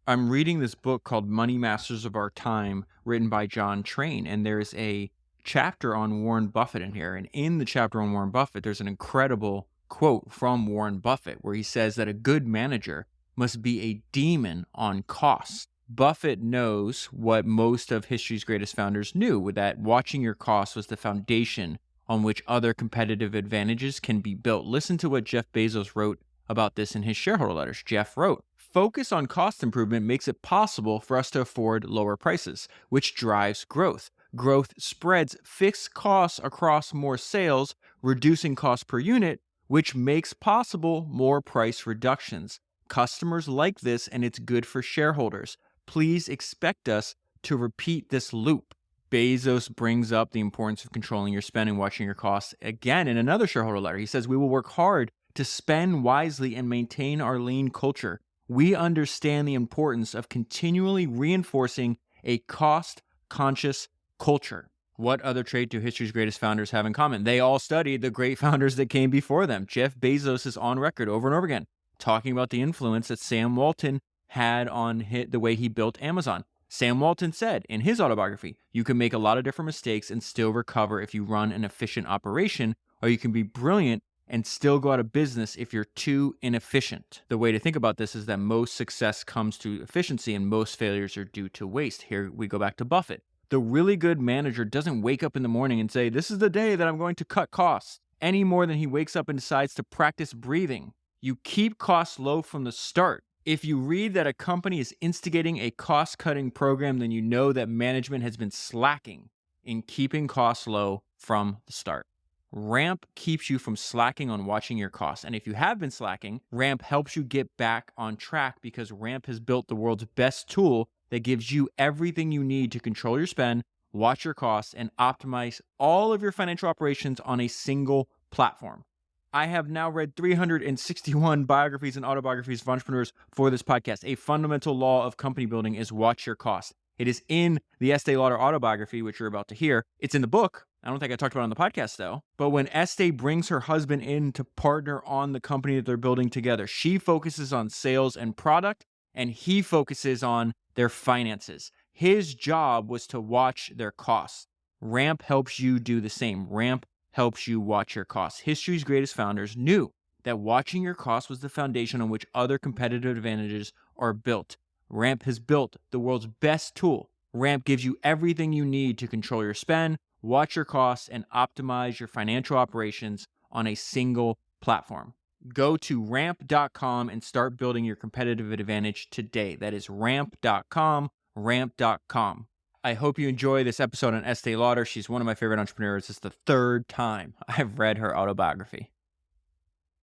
I'm reading this book called Money Masters of Our Time, written by John Train, and there's a chapter on Warren Buffett in here. And in the chapter on Warren Buffett, there's an incredible quote from Warren Buffett where he says that a good manager must be a demon on cost. Buffett knows what most of history's greatest founders knew, with that watching your costs was the foundation on which other competitive advantages can be built. Listen to what Jeff Bezos wrote about this in his shareholder letters. Jeff wrote, "Focus on cost improvement makes it possible for us to afford lower prices, which drives growth. Growth spreads fixed costs across more sales, reducing cost per unit, which makes possible more price reductions. Customers like this, and it's good for shareholders. Please expect us to repeat this loop." Bezos brings up the importance of controlling your spend and watching your costs again in another shareholder letter. He says, "We will work hard to spend wisely and maintain our lean culture. We understand the importance of continually reinforcing a cost-conscious culture." What other trait do history's greatest founders have in common? They all studied the great founders that came before them. Jeff Bezos is on record over and over again talking about the influence that Sam Walton had on the way he built Amazon. Sam Walton said in his autobiography, "You can make a lot of different mistakes and still recover if you run an efficient operation, or you can be brilliant and still go out of business if you're too inefficient." The way to think about this is that most success comes to efficiency and most failures are due to waste. Here we go back to Buffett. The really good manager doesn't wake up in the morning and say, "This is the day that I'm going to cut costs," any more than he wakes up and decides to practice breathing. You keep costs low from the start. If you read that a company is instigating a cost-cutting program, then you know that management has been slacking in keeping costs low from the start. Ramp keeps you from slacking on watching your costs. And if you have been slacking, Ramp helps you get back on track because Ramp has built the world's best tool that gives you everything you need to control your spend, watch your costs, and optimize all of your financial operations on a single platform. I have now read 361 biographies and autobiographies of entrepreneurs for this podcast. A fundamental law of company building is watch your costs. It is in the Estée Lauder autobiography, which you're about to hear. It's in the book. I don't think I talked about it on the podcast, though. But when Estée brings her husband in to partner on the company that they're building together, she focuses on sales and product, and he focuses on their finances. His job was to watch their costs. Ramp helps you do the same. Ramp helps you watch your costs. History's greatest founders knew that watching your costs was the foundation on which other competitive advantages are built. Ramp has built the world's best tool. Ramp gives you everything you need to control your spend, watch your costs, and optimize your financial operations on a single platform. Go to ramp.com and start building your competitive advantage today. That is ramp.com, ramp.com. I hope you enjoy this episode on Estée Lauder. She's one of my favorite entrepreneurs. It's the third time I've read her autobiography.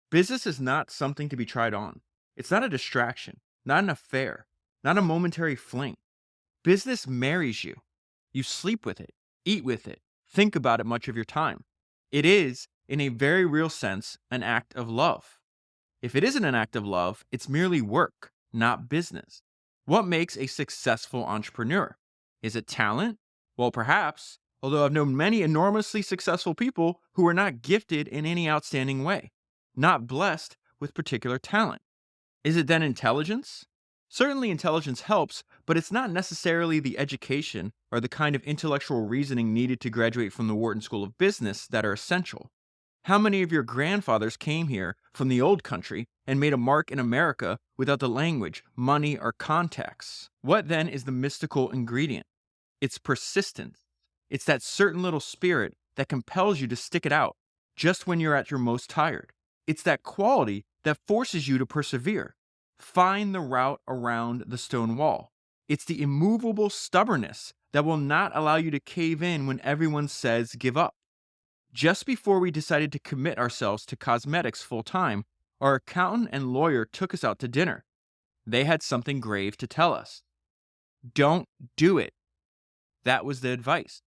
Business is not something to be tried on. It's not a distraction, not an affair, not a momentary fling. Business marries you. You sleep with it, eat with it, think about it much of your time. It is, in a very real sense, an act of love. If it isn't an act of love, it's merely work, not business. What makes a successful entrepreneur? Is it talent? Well, perhaps, although I've known many enormously successful people who are not gifted in any outstanding way, not blessed with particular talent. Is it then intelligence? Certainly intelligence helps, but it's not necessarily the education or the kind of intellectual reasoning needed to graduate from the Wharton School of Business that are essential. How many of your grandfathers came here from the old country and made a mark in America without the language, money, or contacts? What then is the mystical ingredient? It's persistence. It's that certain little spirit that compels you to stick it out just when you're at your most tired. It's that quality that forces you to persevere. Find the route around the stone wall. It's the immovable stubbornness that will not allow you to cave in when everyone says give up. Just before we decided to commit ourselves to cosmetics full time, our accountant and lawyer took us out to dinner. They had something grave to tell us. Don't do it. That was the advice.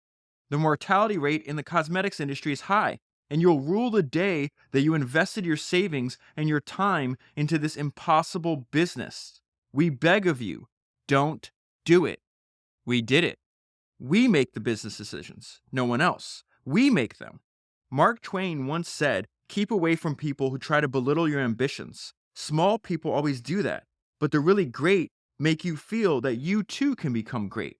The mortality rate in the cosmetics industry is high, and you'll rue the day that you invested your savings and your time into this impossible business. We beg of you, don't do it. We did it. We make the business decisions, no one else. We make them. Mark Twain once said, "Keep away from people who try to belittle your ambitions. Small people always do that, but the really great make you feel that you too can become great.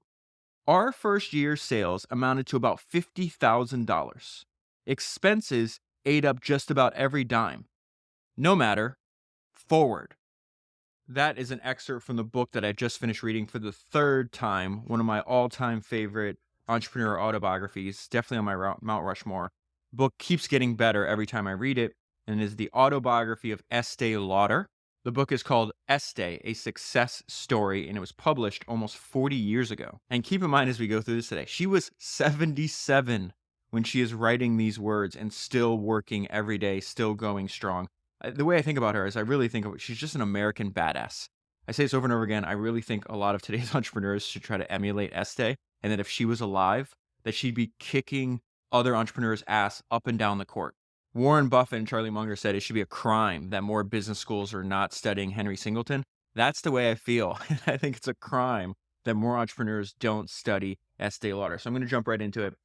Our first year's sales amounted to about $50,000. Expenses ate up just about every dime. No matter, forward. That is an excerpt from the book that I just finished reading for the third time, one of my all-time favorite entrepreneur autobiographies, definitely on my Mount Rushmore. Book keeps getting better every time I read it, and is the autobiography of Estée Lauder. The book is called Estée, A Success Story, and it was published almost 40 years ago. And keep in mind as we go through this today, she was 77 when she is writing these words and still working every day, still going strong. The way I think about her is I really think of she's just an American badass. I say this over and over again. I really think a lot of today's entrepreneurs should try to emulate Estée, and that if she was alive, that she'd be kicking other entrepreneurs' ass up and down the court. Warren Buffett and Charlie Munger said it should be a crime that more business schools are not studying Henry Singleton. That's the way I feel. I think it's a crime that more entrepreneurs don't study Estée Lauder. So I'm going to jump right into it.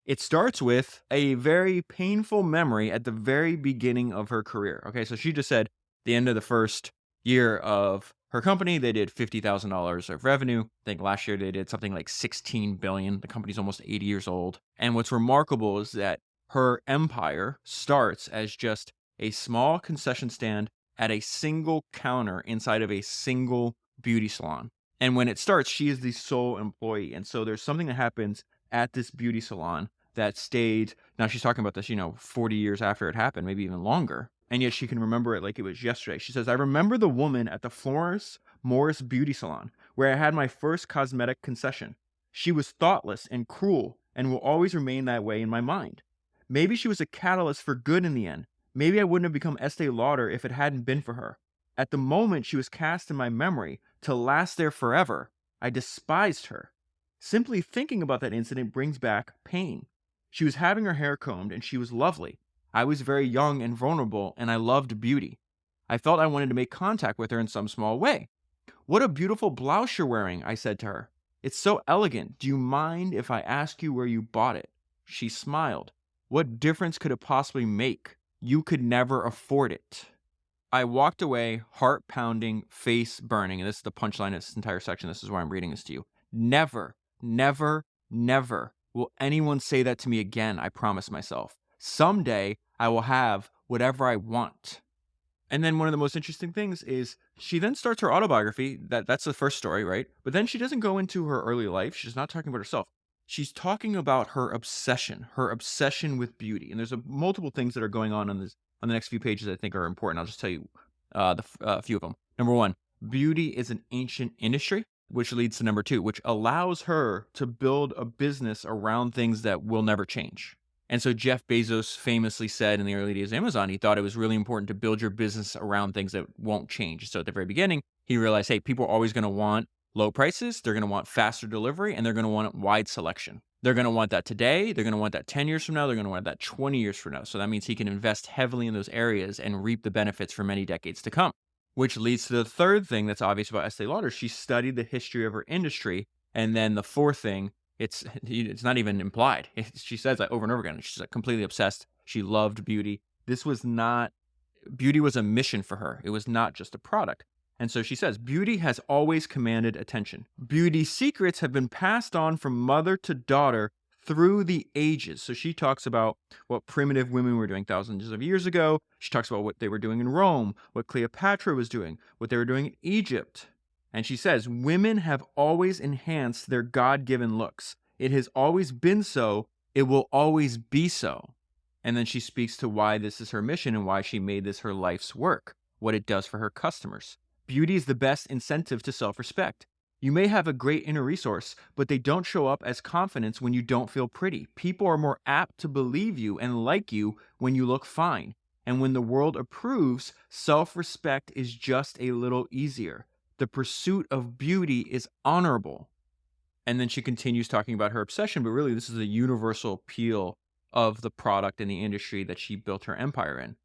It starts with a very painful memory at the very beginning of her career. Okay, so she just said the end of the first year of her company, they did $50,000 of revenue. I think last year they did something like $16 billion. The company's almost 80 years old. And what's remarkable is that her empire starts as just a small concession stand at a single counter inside of a single beauty salon. And when it starts, she is the sole employee. And so there's something that happens at this beauty salon that stayed. Now she's talking about this, 40 years after it happened, maybe even longer. And yet she can remember it like it was yesterday. She says, I remember the woman at the Florence Morris beauty salon where I had my first cosmetic concession. She was thoughtless and cruel and will always remain that way in my mind. Maybe she was a catalyst for good in the end. Maybe I wouldn't have become Estee Lauder if it hadn't been for her. At the moment she was cast in my memory to last there forever, I despised her. Simply thinking about that incident brings back pain. She was having her hair combed and she was lovely. I was very young and vulnerable and I loved beauty. I felt I wanted to make contact with her in some small way. What a beautiful blouse you're wearing, I said to her. It's so elegant. Do you mind if I ask you where you bought it? She smiled. What difference could it possibly make? You could never afford it. I walked away, heart pounding, face burning. And this is the punchline of this entire section. This is why I'm reading this to you. Never, never, never will anyone say that to me again, I promise myself. Someday I will have whatever I want. And then one of the most interesting things is she then starts her autobiography. That's the first story, right? But then she doesn't go into her early life. She's not talking about herself. She's talking about her obsession with beauty. And there's multiple things that are going on the next few pages I think are important. I'll just tell you a few of them. Number one, beauty is an ancient industry, which leads to number two, which allows her to build a business around things that will never change. And so Jeff Bezos famously said in the early days of Amazon, he thought it was really important to build your business around things that won't change. So at the very beginning, he realized, hey, people are always going to want low prices, they're going to want faster delivery, and they're going to want wide selection. They're going to want that today, they're going to want that 10 years from now, they're going to want that 20 years from now. So that means he can invest heavily in those areas and reap the benefits for many decades to come. Which leads to the third thing that's obvious about Estée Lauder. She studied the history of her industry. And then the fourth thing, it's not even implied. She says that over and over again. She's like completely obsessed. She loved beauty. Beauty was a mission for her. It was not just a product. And so she says, beauty has always commanded attention. Beauty secrets have been passed on from mother to daughter through the ages. So she talks about what primitive women were doing thousands of years ago. She talks about what they were doing in Rome, what Cleopatra was doing, what they were doing in Egypt. And she says, women have always enhanced their God-given looks. It has always been so. It will always be so. And then she speaks to why this is her mission and why she made this her life's work, what it does for her customers. Beauty is the best incentive to self-respect. You may have a great inner resource, but they don't show up as confidence when you don't feel pretty. People are more apt to believe you and like you when you look fine. And when the world approves, self-respect is just a little easier. The pursuit of beauty is honorable. And then she continues talking about her obsession, but really this is the universal appeal of the product and the industry that she built her empire in.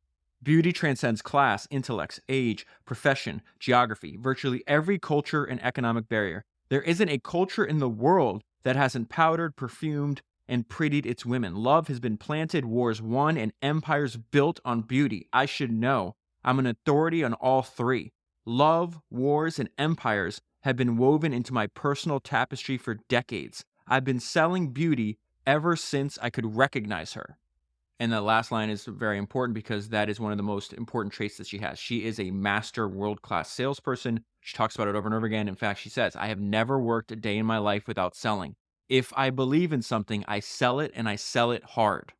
Beauty transcends class, intellects, age, profession, geography, virtually every culture and economic barrier. There isn't a culture in the world that hasn't powdered, perfumed, and prettied its women. Love has been planted, wars won, and empires built on beauty. I should know. I'm an authority on all three. Love, wars, and empires have been woven into my personal tapestry for decades. I've been selling beauty ever since I could recognize her. And the last line is very important because that is one of the most important traits that she has. She is a master world-class salesperson. She talks about it over and over again. In fact, she says, I have never worked a day in my life without selling. If I believe in something, I sell it and I sell it hard.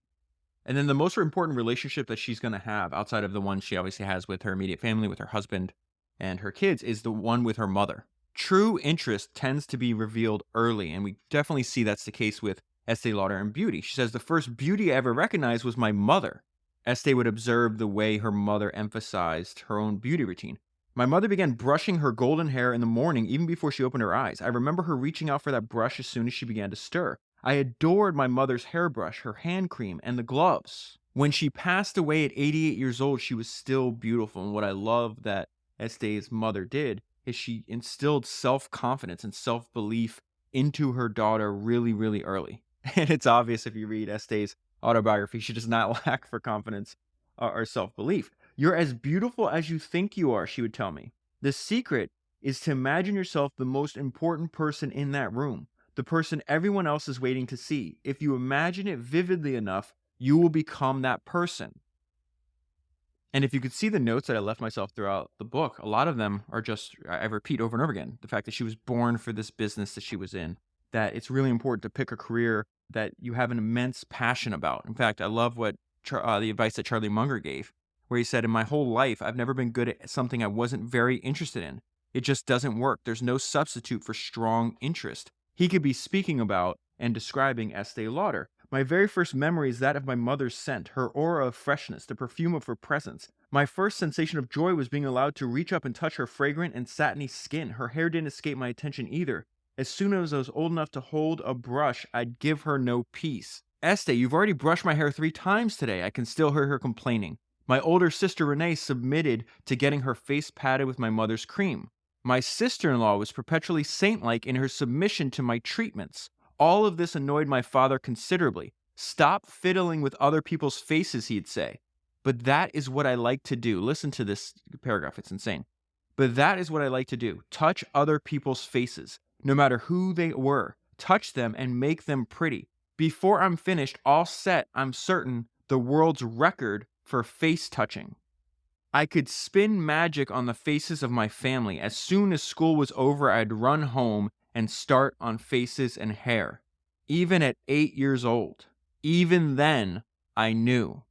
And then the most important relationship that she's going to have outside of the one she obviously has with her immediate family, with her husband and her kids, is the one with her mother. True interest tends to be revealed early, and we definitely see that's the case with Estée Lauder and beauty. She says, the first beauty I ever recognized was my mother. Estée would observe the way her mother emphasized her own beauty routine. My mother began brushing her golden hair in the morning even before she opened her eyes. I remember her reaching out for that brush as soon as she began to stir. I adored my mother's hairbrush, her hand cream, and the gloves. When she passed away at 88 years old, she was still beautiful. And what I love that Estée's mother did is she instilled self-confidence and self-belief into her daughter really, really early. And it's obvious if you read Estée's autobiography, she does not lack for confidence or self-belief. You're as beautiful as you think you are, she would tell me. The secret is to imagine yourself the most important person in that room, the person everyone else is waiting to see. If you imagine it vividly enough, you will become that person. And if you could see the notes that I left myself throughout the book, a lot of them are just, I repeat over and over again, the fact that she was born for this business that she was in, that it's really important to pick a career that you have an immense passion about. In fact, I love what the advice that Charlie Munger gave, where he said, in my whole life, I've never been good at something I wasn't very interested in. It just doesn't work. There's no substitute for strong interest. He could be speaking about and describing Estée Lauder. My very first memory is that of my mother's scent, her aura of freshness, the perfume of her presence. My first sensation of joy was being allowed to reach up and touch her fragrant and satiny skin. Her hair didn't escape my attention either. As soon as I was old enough to hold a brush, I'd give her no peace. Estée, you've already brushed my hair 3 times today. I can still hear her complaining. My older sister Renee submitted to getting her face patted with my mother's cream. My sister-in-law was perpetually saint-like in her submission to my treatments. All of this annoyed my father considerably. Stop fiddling with other people's faces, he'd say. But that is what I like to do. Listen to this paragraph, it's insane. But that is what I like to do. Touch other people's faces, no matter who they were. Touch them and make them pretty. Before I'm finished, all set, I'm certain, the world's record for face touching. I could spin magic on the faces of my family. As soon as school was over, I'd run home and start on faces and hair. Even at 8 years old. Even then, I knew.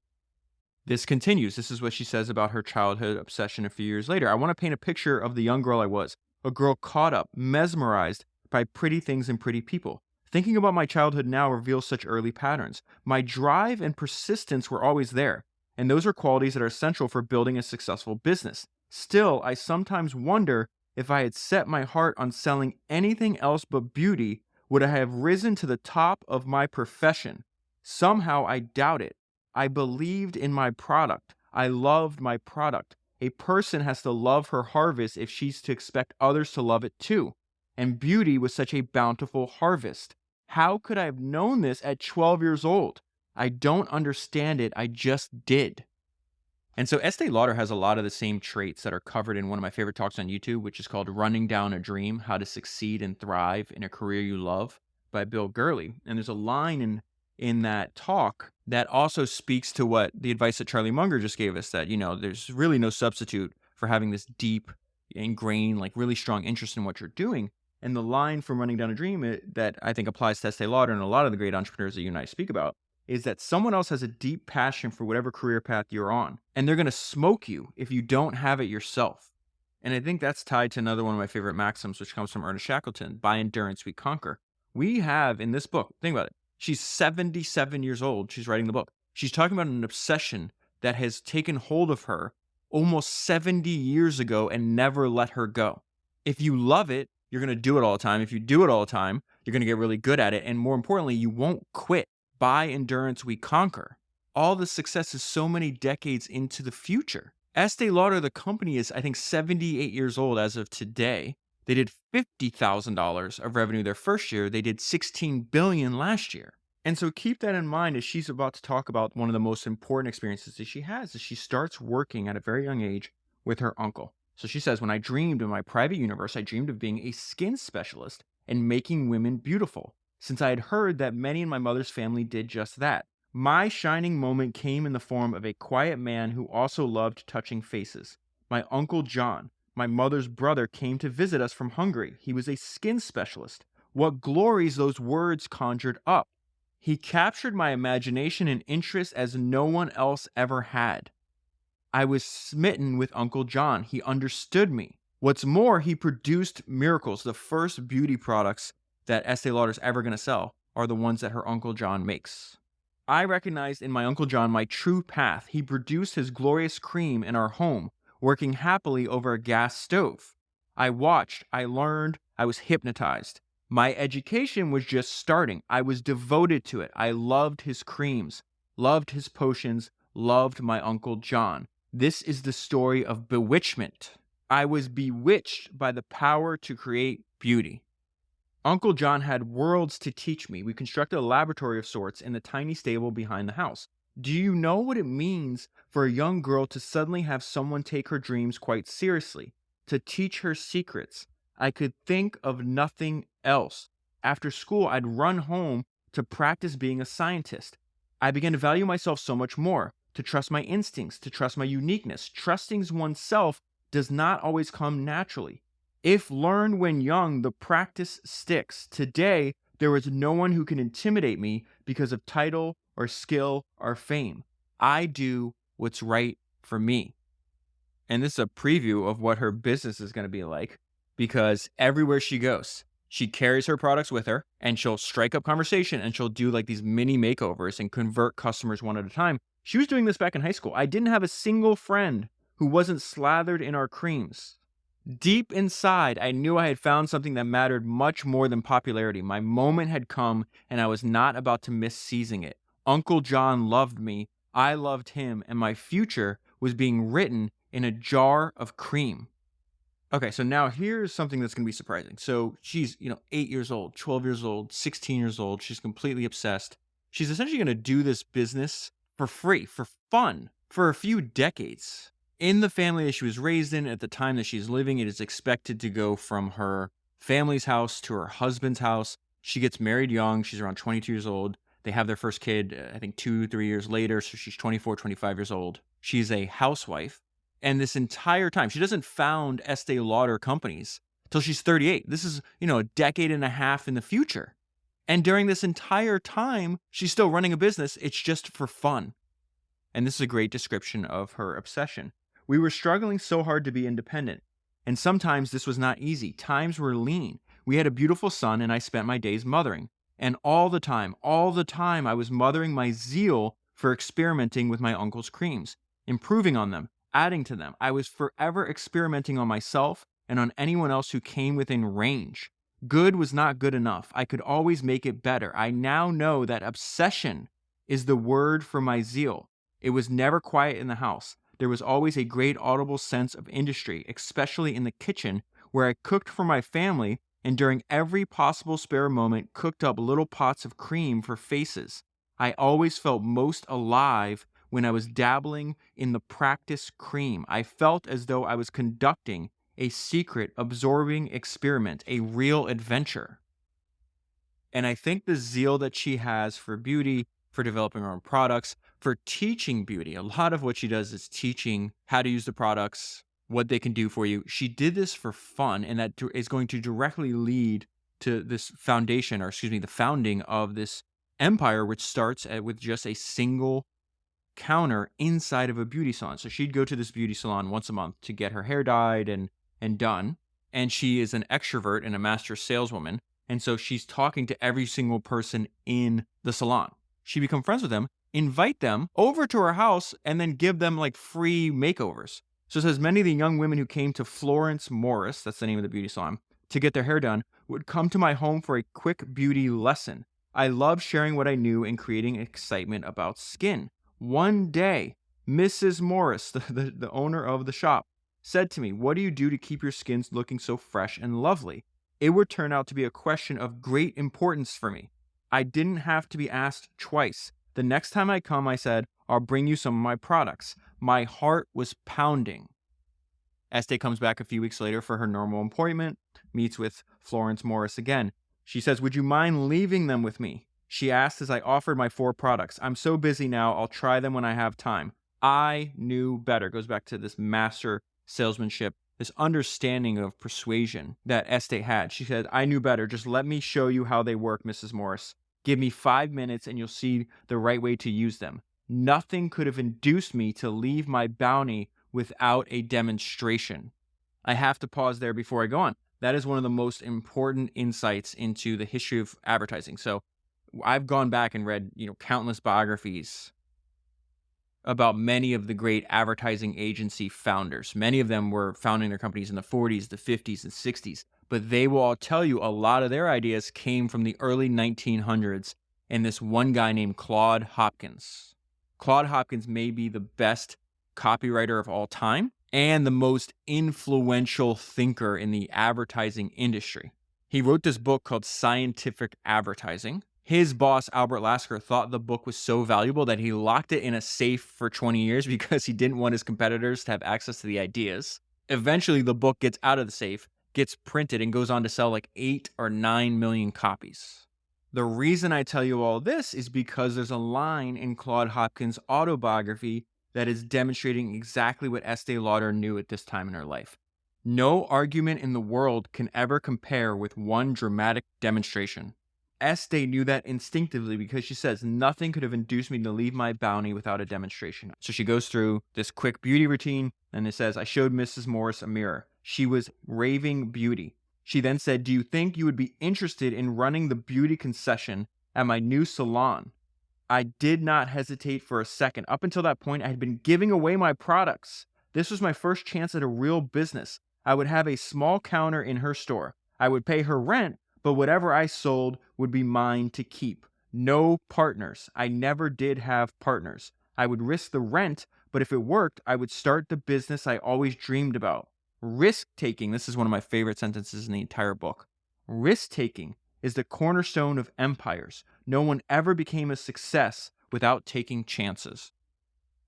This continues. This is what she says about her childhood obsession a few years later. I want to paint a picture of the young girl I was. A girl caught up, mesmerized by pretty things and pretty people. Thinking about my childhood now reveals such early patterns. My drive and persistence were always there, and those are qualities that are essential for building a successful business. Still, I sometimes wonder if I had set my heart on selling anything else but beauty, would I have risen to the top of my profession? Somehow I doubt it. I believed in my product. I loved my product. A person has to love her harvest if she's to expect others to love it too. And beauty was such a bountiful harvest. How could I have known this at 12 years old? I don't understand it. I just did. And so Estée Lauder has a lot of the same traits that are covered in one of my favorite talks on YouTube, which is called Running Down a Dream, How to Succeed and Thrive in a Career You Love by Bill Gurley. And there's a line in that talk that also speaks to what the advice that Charlie Munger just gave us, that, there's really no substitute for having this deep, ingrained, like really strong interest in what you're doing. And the line from Running Down a Dream that I think applies to Estée Lauder and a lot of the great entrepreneurs that you and I speak about is that someone else has a deep passion for whatever career path you're on, and they're going to smoke you if you don't have it yourself. And I think that's tied to another one of my favorite maxims, which comes from Ernest Shackleton, by endurance we conquer. We have in this book, think about it, she's 77 years old, she's writing the book. She's talking about an obsession that has taken hold of her almost 70 years ago and never let her go. If you love it, you're going to do it all the time. If you do it all the time, you're going to get really good at it. And more importantly, you won't quit. By endurance we conquer. All the success is so many decades into the future. Estée Lauder, the company, is, I think, 78 years old as of today. They did $50,000 of revenue their first year. They did $16 billion last year. And so keep that in mind as she's about to talk about one of the most important experiences that she has, as she starts working at a very young age with her uncle. So she says, when I dreamed in my private universe, I dreamed of being a skin specialist and making women beautiful, since I had heard that many in my mother's family did just that. My shining moment came in the form of a quiet man who also loved touching faces. My Uncle John, my mother's brother, came to visit us from Hungary. He was a skin specialist. What glories those words conjured up! He captured my imagination and interest as no one else ever had. I was smitten with Uncle John. He understood me. What's more, he produced miracles. The first beauty products that Estee Lauder is ever going to sell are the ones that her Uncle John makes. I recognized in my Uncle John my true path. He produced his glorious cream in our home, working happily over a gas stove. I watched, I learned, I was hypnotized. My education was just starting. I was devoted to it. I loved his creams, loved his potions, loved my Uncle John. This is the story of bewitchment. I was bewitched by the power to create beauty. Uncle John had worlds to teach me. We constructed a laboratory of sorts in the tiny stable behind the house. Do you know what it means for a young girl to suddenly have someone take her dreams quite seriously, to teach her secrets? I could think of nothing else. After school, I'd run home to practice being a scientist. I began to value myself so much more, to trust my instincts, to trust my uniqueness. Trusting oneself does not always come naturally. If learned when young, the practice sticks. Today, there is no one who can intimidate me because of title or skill or fame. I do what's right for me. And this is a preview of what her business is going to be like, because everywhere she goes, she carries her products with her and she'll strike up conversation and she'll do like these mini makeovers and convert customers one at a time. She was doing this back in high school. I didn't have a single friend who wasn't slathered in our creams. Deep inside, I knew I had found something that mattered much more than popularity. My moment had come, and I was not about to miss seizing it. Uncle John loved me, I loved him, and my future was being written in a jar of cream. Okay, so now here's something that's going to be surprising. So she's, 8 years old, 12 years old, 16 years old. She's completely obsessed. She's essentially going to do this business for free, for fun, for a few decades. In the family that she was raised in at the time that she's living, it is expected to go from her family's house to her husband's house. She gets married young. She's around 22 years old. They have their first kid, I think 2-3 years later. So she's 24, 25 years old. She's a housewife. And this entire time, she doesn't found Estee Lauder companies till she's 38. This is, a decade and a half in the future. And during this entire time, she's still running a business. It's just for fun. And this is a great description of her obsession. We were struggling so hard to be independent. And sometimes this was not easy. Times were lean. We had a beautiful son, and I spent my days mothering. And all the time, I was mothering my zeal for experimenting with my uncle's creams, improving on them, adding to them. I was forever experimenting on myself and on anyone else who came within range. Good was not good enough. I could always make it better. I now know that obsession is the word for my zeal. It was never quiet in the house. There was always a great audible sense of industry, especially in the kitchen, where I cooked for my family and during every possible spare moment cooked up little pots of cream for faces. I always felt most alive when I was dabbling in the practice cream. I felt as though I was conducting a secret, absorbing experiment, a real adventure. And I think the zeal that she has for beauty, for developing her own products, for teaching beauty, a lot of what she does is teaching how to use the products, what they can do for you. She did this for fun, and that is going to directly lead to this foundation, or excuse me, the founding of this empire, which starts with just a single counter inside of a beauty salon. So she'd go to this beauty salon once a month to get her hair dyed and done. And she is an extrovert and a master saleswoman. And so she's talking to every single person in the salon. She become friends with them, invite them over to her house, and then give them like free makeovers. So it says many of the young women who came to Florence Morris, that's the name of the beauty salon, to get their hair done, would come to my home for a quick beauty lesson. I loved sharing what I knew and creating excitement about skin. One day, Mrs. Morris, the owner of the shop, said to me, "What do you do to keep your skin looking so fresh and lovely?" It would turn out to be a question of great importance for me. I didn't have to be asked twice. The next time I come, I said, "I'll bring you some of my products." My heart was pounding. Estee comes back a few weeks later for her normal appointment, meets with Florence Morris again. She says, "Would you mind leaving them with me?" She asked as I offered my 4 products. "I'm so busy now, I'll try them when I have time." I knew better. Goes back to this master salesmanship, this understanding of persuasion that Estee had. She said, "I knew better. Just let me show you how they work, Mrs. Morris. Give me 5 minutes and you'll see the right way to use them." Nothing could have induced me to leave my bounty without a demonstration. I have to pause there before I go on. That is one of the most important insights into the history of advertising. So I've gone back and read, countless biographies about many of the great advertising agency founders. Many of them were founding their companies in the 40s, the 50s, and 60s, but they will all tell you a lot of their ideas came from the early 1900s and this one guy named Claude Hopkins. Claude Hopkins may be the best copywriter of all time and the most influential thinker in the advertising industry. He wrote this book called Scientific Advertising. His boss, Albert Lasker, thought the book was so valuable that he locked it in a safe for 20 years because he didn't want his competitors to have access to the ideas. Eventually, the book gets out of the safe, gets printed, and goes on to sell like 8 or 9 million copies. The reason I tell you all this is because there's a line in Claude Hopkins' autobiography that is demonstrating exactly what Estée Lauder knew at this time in her life. No argument in the world can ever compare with one dramatic demonstration. Estée knew that instinctively because she says, "Nothing could have induced me to leave my bounty without a demonstration." So she goes through this quick beauty routine and it says, "I showed Mrs. Morris a mirror. She was raving beauty. She then said, 'Do you think you would be interested in running the beauty concession at my new salon?' I did not hesitate for a second. Up until that point, I had been giving away my products. This was my first chance at a real business. I would have a small counter in her store. I would pay her rent, but whatever I sold would be mine to keep. No partners. I never did have partners. I would risk the rent, but if it worked, I would start the business I always dreamed about. Risk-taking," this is one of my favorite sentences in the entire book. "Risk-taking is the cornerstone of empires. No one ever became a success without taking chances."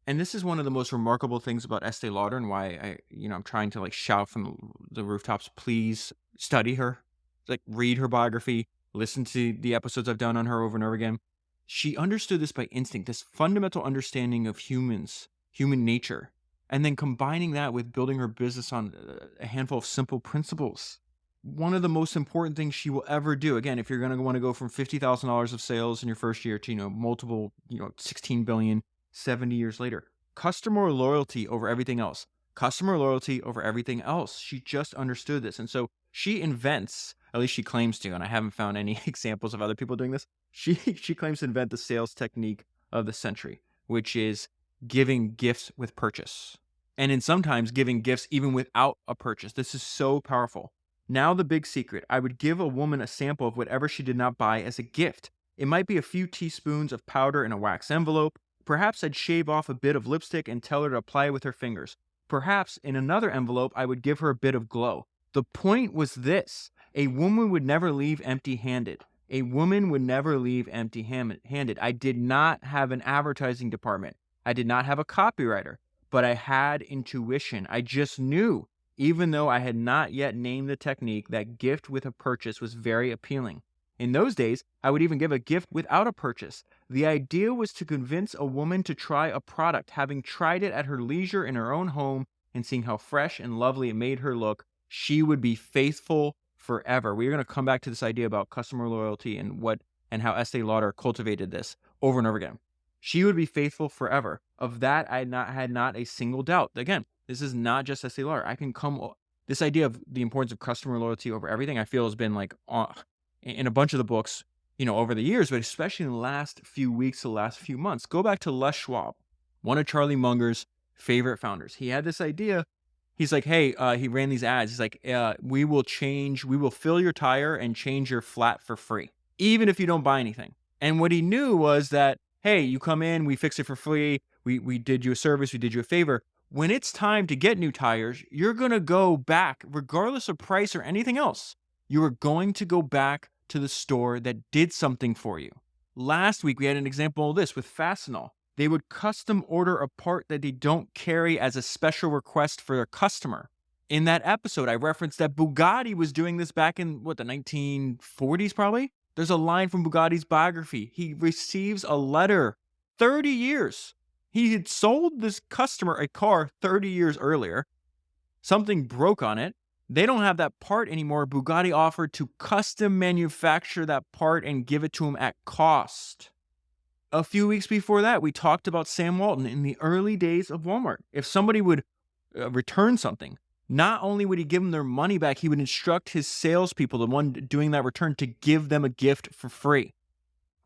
And this is one of the most remarkable things about Estée Lauder and why I'm trying to shout from the rooftops, please study her. Read her biography, listen to the episodes I've done on her over and over again. She understood this by instinct, this fundamental understanding of humans, human nature, and then combining that with building her business on a handful of simple principles. One of the most important things she will ever do, again, if you're going to want to go from $50,000 of sales in your first year to, multiple, 16 billion, 70 years later, customer loyalty over everything else. Customer loyalty over everything else. She just understood this. And so she invents, at least she claims to, and I haven't found any examples of other people doing this. She claims to invent the sales technique of the century, which is giving gifts with purchase. And in sometimes giving gifts even without a purchase. This is so powerful. Now the big secret. I would give a woman a sample of whatever she did not buy as a gift. It might be a few teaspoons of powder in a wax envelope. Perhaps I'd shave off a bit of lipstick and tell her to apply it with her fingers. Perhaps in another envelope, I would give her a bit of glow. The point was this: a woman would never leave empty-handed. A woman would never leave empty-handed. I did not have an advertising department. I did not have a copywriter, but I had intuition. I just knew, even though I had not yet named the technique, that gift with a purchase was very appealing. In those days, I would even give a gift without a purchase. The idea was to convince a woman to try a product, having tried it at her leisure in her own home and seeing how fresh and lovely it made her look, she would be faithful forever. We're going to come back to this idea about customer loyalty and how Estée Lauder cultivated this over and over again. She would be faithful forever. Of that, I had not a single doubt. Again, this is not just Estée Lauder. This idea of the importance of customer loyalty over everything, I feel has been in a bunch of the books, over the years, but especially in the last few weeks, the last few months. Go back to Les Schwab, one of Charlie Munger's favorite founders. He had this idea. He's like, hey, he ran these ads. He's like, we will fill your tire and change your flat for free, even if you don't buy anything. And what he knew was that, hey, you come in, we fix it for free. We did you a service. We did you a favor. When it's time to get new tires, you're going to go back, regardless of price or anything else. You are going to go back to the store that did something for you. Last week, we had an example of this with Fastenal. They would custom order a part that they don't carry as a special request for their customer. In that episode, I referenced that Bugatti was doing this back in the 1940s probably? There's a line from Bugatti's biography. He receives a letter 30 years. He had sold this customer a car 30 years earlier. Something broke on it. They don't have that part anymore. Bugatti offered to custom manufacture that part and give it to him at cost. A few weeks before that, we talked about Sam Walton in the early days of Walmart. If somebody would return something, not only would he give them their money back, he would instruct his salespeople, the one doing that return, to give them a gift for free.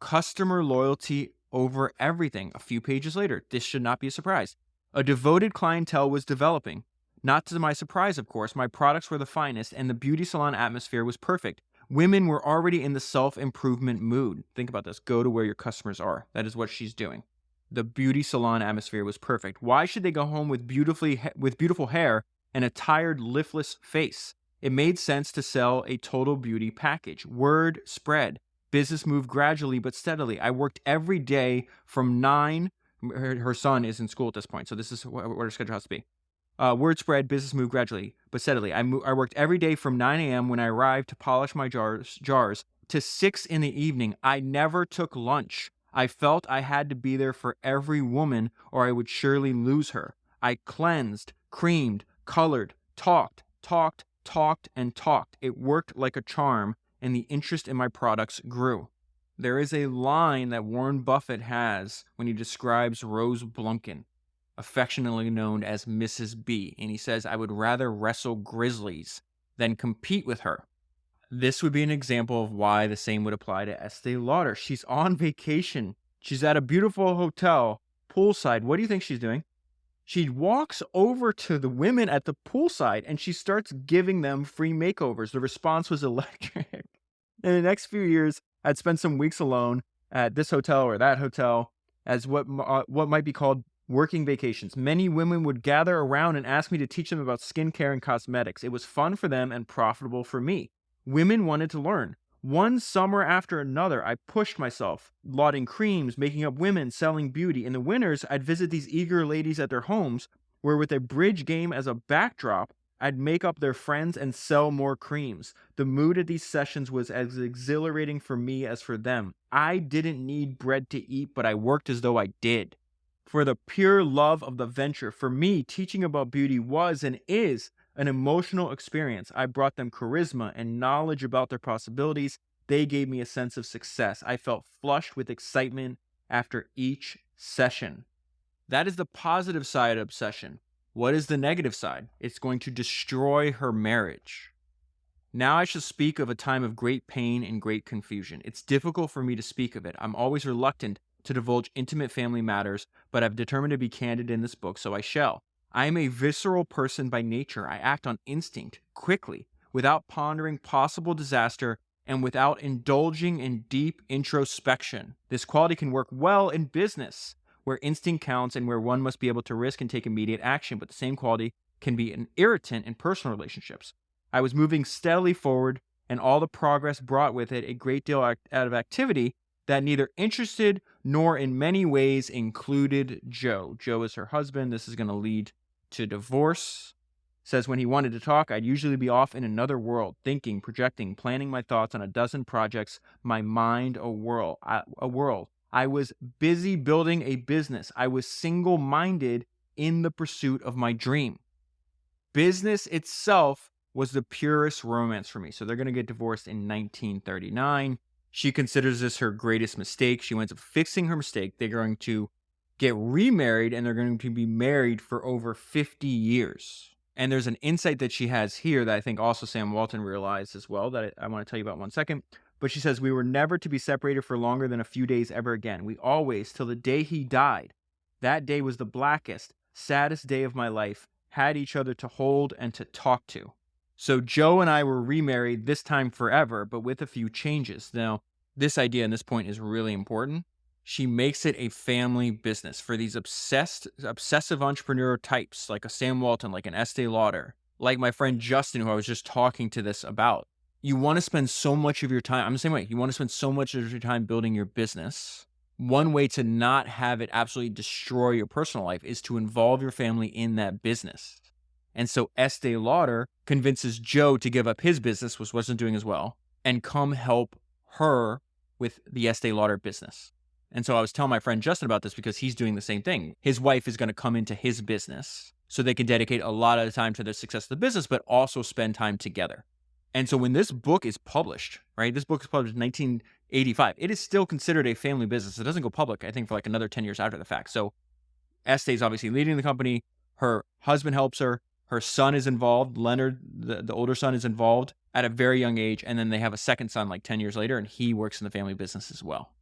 Customer loyalty over everything. A few pages later, this should not be a surprise. A devoted clientele was developing. Not to my surprise, of course, my products were the finest and the beauty salon atmosphere was perfect. Women were already in the self-improvement mood. Think about this. Go to where your customers are. That is what she's doing. The beauty salon atmosphere was perfect. Why should they go home with beautiful hair and a tired, liftless face? It made sense to sell a total beauty package. Word spread. Business moved gradually but steadily. I worked every day from 9. Her son is in school at this point, so this is what her schedule has to be. Word spread, business moved gradually but steadily. I worked every day from 9 a.m. when I arrived to polish my jars to 6 in the evening. I never took lunch. I felt I had to be there for every woman or I would surely lose her. I cleansed, creamed, colored, talked. It worked like a charm, and the interest in my products grew. There is a line that Warren Buffett has when he describes Rose Blumkin, affectionately known as Mrs. B, and he says, "I would rather wrestle grizzlies than compete with her." This would be an example of why the same would apply to Estee Lauder. She's on vacation. She's at a beautiful hotel, poolside. What do you think she's doing? She walks over to the women at the poolside and she starts giving them free makeovers. The response was electric. In the next few years, I'd spent some weeks alone at this hotel or that hotel as what might be called working vacations. Many women would gather around and ask me to teach them about skincare and cosmetics. It was fun for them and profitable for me. Women wanted to learn. One summer after another, I pushed myself, lauding creams, making up women, selling beauty. In the winters, I'd visit these eager ladies at their homes, where with a bridge game as a backdrop, I'd make up their friends and sell more creams. The mood at these sessions was as exhilarating for me as for them. I didn't need bread to eat, but I worked as though I did. For the pure love of the venture, for me, teaching about beauty was and is an emotional experience. I brought them charisma and knowledge about their possibilities. They gave me a sense of success. I felt flushed with excitement after each session. That is the positive side of obsession. What is the negative side? It's going to destroy her marriage. Now I shall speak of a time of great pain and great confusion. It's difficult for me to speak of it. I'm always reluctant to divulge intimate family matters, but I've determined to be candid in this book, so I shall. I am a visceral person by nature. I act on instinct, quickly, without pondering possible disaster and without indulging in deep introspection. This quality can work well in business, where instinct counts and where one must be able to risk and take immediate action, but the same quality can be an irritant in personal relationships. I was moving steadily forward, and all the progress brought with it a great deal out of activity that neither interested nor in many ways included Joe. Joe is her husband. This is going to lead to divorce. Says when he wanted to talk, I'd usually be off in another world, thinking, projecting, planning my thoughts on a dozen projects, my mind a whirl. I was busy building a business. I was single-minded in the pursuit of my dream. Business itself was the purest romance for me. So they're going to get divorced in 1939. She considers this her greatest mistake. She winds up fixing her mistake. They're going to get remarried, and they're going to be married for over 50 years. And there's an insight that she has here that I think also Sam Walton realized as well that I want to tell you about in 1 second. But she says, we were never to be separated for longer than a few days ever again. We always, till the day he died, that day was the blackest, saddest day of my life, had each other to hold and to talk to. So Joe and I were remarried, this time forever, but with a few changes. Now, this idea and this point is really important. She makes it a family business for these obsessive entrepreneur types like a Sam Walton, like an Estée Lauder, like my friend Justin, who I was just talking to this about. You want to spend so much of your time, I'm the same way, you want to spend so much of your time building your business. One way to not have it absolutely destroy your personal life is to involve your family in that business. And so Estee Lauder convinces Joe to give up his business, which wasn't doing as well, and come help her with the Estee Lauder business. And so I was telling my friend Justin about this because he's doing the same thing. His wife is going to come into his business so they can dedicate a lot of the time to the success of the business, but also spend time together. And so when this book is published, right, this book is published in 1985, it is still considered a family business. It doesn't go public, I think, for like another 10 years after the fact. So Estee is obviously leading the company. Her husband helps her. Her son is involved. Leonard, the older son, is involved at a very young age. And then they have a second son like 10 years later, and he works in the family business as well.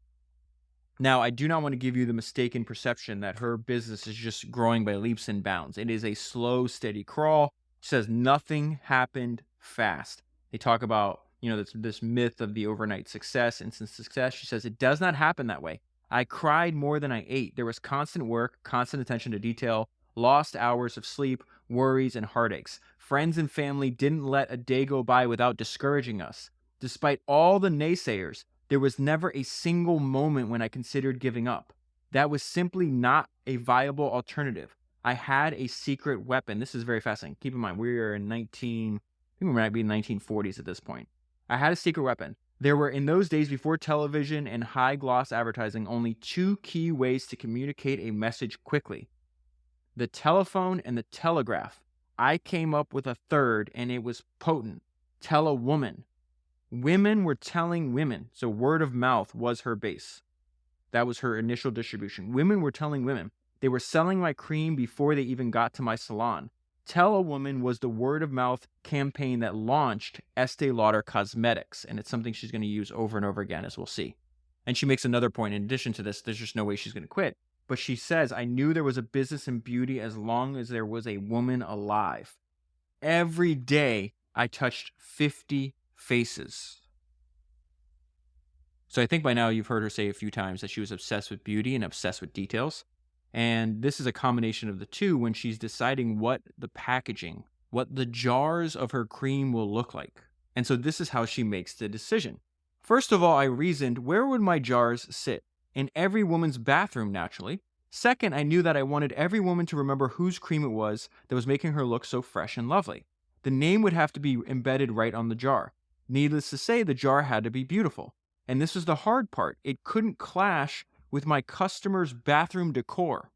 Now, I do not want to give you the mistaken perception that her business is just growing by leaps and bounds. It is a slow, steady crawl. She says nothing happened fast. They talk about, this myth of the overnight success, instant success. She says it does not happen that way. I cried more than I ate. There was constant work, constant attention to detail, lost hours of sleep, worries, and heartaches. Friends and family didn't let a day go by without discouraging us. Despite all the naysayers, there was never a single moment when I considered giving up. That was simply not a viable alternative. I had a secret weapon. This is very fascinating. Keep in mind, we are in I think we might be in 1940s at this point. I had a secret weapon. There were, in those days before television and high-gloss advertising, only two key ways to communicate a message quickly: the telephone and the telegraph. I came up with a third, and it was potent. Tell a woman. Women were telling women, so word of mouth was her base. That was her initial distribution. Women were telling women. They were selling my cream before they even got to my salon. Tell a Woman was the word of mouth campaign that launched Estee Lauder Cosmetics, and it's something she's going to use over and over again, as we'll see. And she makes another point in addition to this: there's just no way she's going to quit. But she says, I knew there was a business in beauty as long as there was a woman alive. Every day I touched 50 faces. So I think by now you've heard her say a few times that she was obsessed with beauty and obsessed with details. And this is a combination of the two when she's deciding what the packaging, what the jars of her cream will look like. And so this is how she makes the decision. First of all, I reasoned, where would my jars sit? In every woman's bathroom, naturally. Second, I knew that I wanted every woman to remember whose cream it was that was making her look so fresh and lovely. The name would have to be embedded right on the jar. Needless to say, the jar had to be beautiful. And this was the hard part. It couldn't clash with my customers' bathroom decor.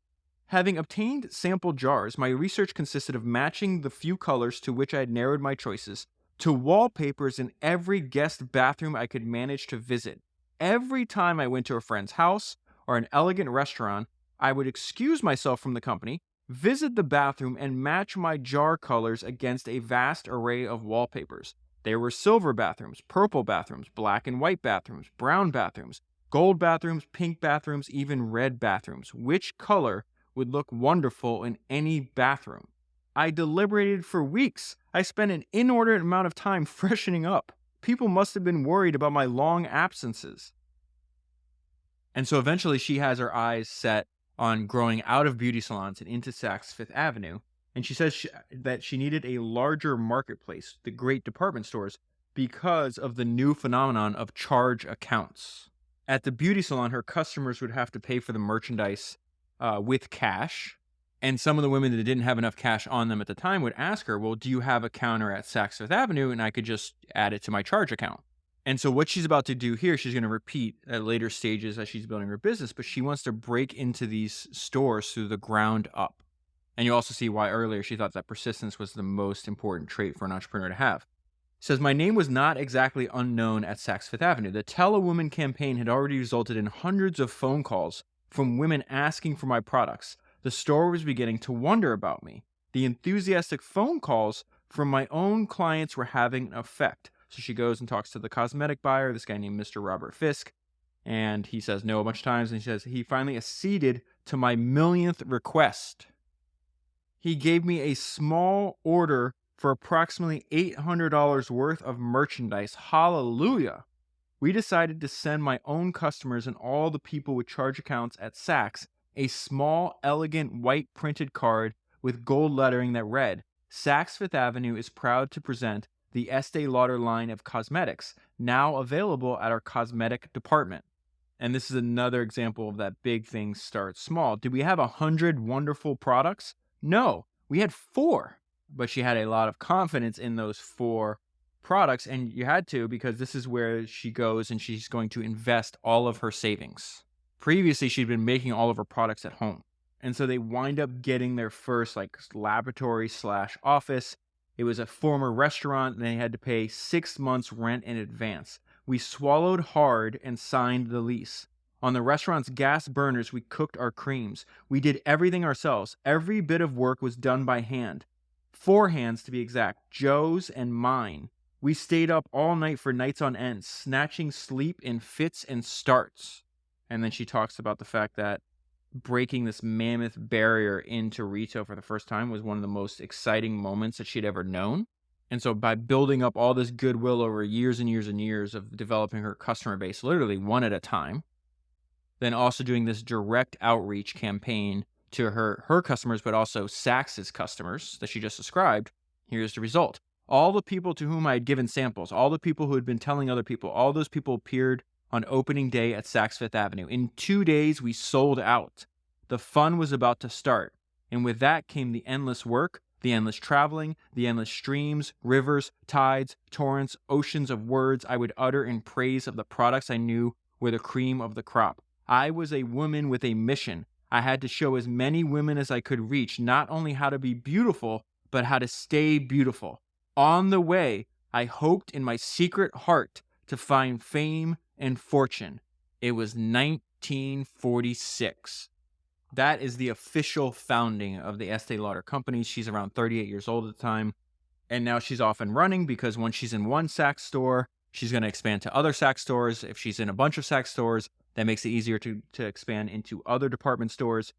Having obtained sample jars, my research consisted of matching the few colors to which I had narrowed my choices to wallpapers in every guest bathroom I could manage to visit. Every time I went to a friend's house or an elegant restaurant, I would excuse myself from the company, visit the bathroom, and match my jar colors against a vast array of wallpapers. There were silver bathrooms, purple bathrooms, black and white bathrooms, brown bathrooms, gold bathrooms, pink bathrooms, even red bathrooms. Which color would look wonderful in any bathroom? I deliberated for weeks. I spent an inordinate amount of time freshening up. People must have been worried about my long absences. And so eventually she has her eyes set on growing out of beauty salons and into Saks Fifth Avenue. And she says that she needed a larger marketplace, the great department stores, because of the new phenomenon of charge accounts. At the beauty salon, her customers would have to pay for the merchandise with cash. And some of the women that didn't have enough cash on them at the time would ask her, well, do you have a counter at Saks Fifth Avenue? And I could just add it to my charge account. And so what she's about to do here, she's going to repeat at later stages as she's building her business, but she wants to break into these stores through the ground up. And you also see why earlier she thought that persistence was the most important trait for an entrepreneur to have. It says, my name was not exactly unknown at Saks Fifth Avenue. The Tell a Woman campaign had already resulted in hundreds of phone calls from women asking for my products. The store was beginning to wonder about me. The enthusiastic phone calls from my own clients were having an effect. So she goes and talks to the cosmetic buyer, this guy named Mr. Robert Fisk, and he says no a bunch of times, and he says he finally acceded to my millionth request. He gave me a small order for approximately $800 worth of merchandise. Hallelujah! We decided to send my own customers and all the people with charge accounts at Saks a small, elegant, white printed card with gold lettering that read, Saks Fifth Avenue is proud to present the Estee Lauder line of cosmetics, now available at our cosmetic department. And this is another example of that big things start small. Did we have 100 wonderful products? No, we had 4. but she had a lot of confidence in those 4 products, and you had to, because this is where she goes and she's going to invest all of her savings. Previously, she'd been making all of her products at home. And so they wind up getting their first like laboratory slash office. It was a former restaurant, and they had to pay 6 months rent in advance. We swallowed hard and signed the lease. On the restaurant's gas burners, we cooked our creams. We did everything ourselves. Every bit of work was done by hand. 4 hands to be exact, Joe's and mine. We stayed up all night for nights on end, snatching sleep in fits and starts. And then she talks about the fact that breaking this mammoth barrier into retail for the first time was one of the most exciting moments that she'd ever known. And so by building up all this goodwill over years and years and years of developing her customer base, literally one at a time, then also doing this direct outreach campaign to her customers, but also Saks' customers that she just described, here's the result. All the people to whom I had given samples, all the people who had been telling other people, all those people appeared on opening day at Saks Fifth Avenue. In 2 days, we sold out. The fun was about to start. And with that came the endless work, the endless traveling, the endless streams, rivers, tides, torrents, oceans of words I would utter in praise of the products I knew were the cream of the crop. I was a woman with a mission. I had to show as many women as I could reach not only how to be beautiful, but how to stay beautiful. On the way, I hoped in my secret heart to find fame and fortune. It was 1946. That is the official founding of the Estée Lauder company. She's around 38 years old at the time. And now she's off and running, because once she's in one Saks store, she's going to expand to other Saks stores. If she's in a bunch of Saks stores, that makes it easier to expand into other department stores.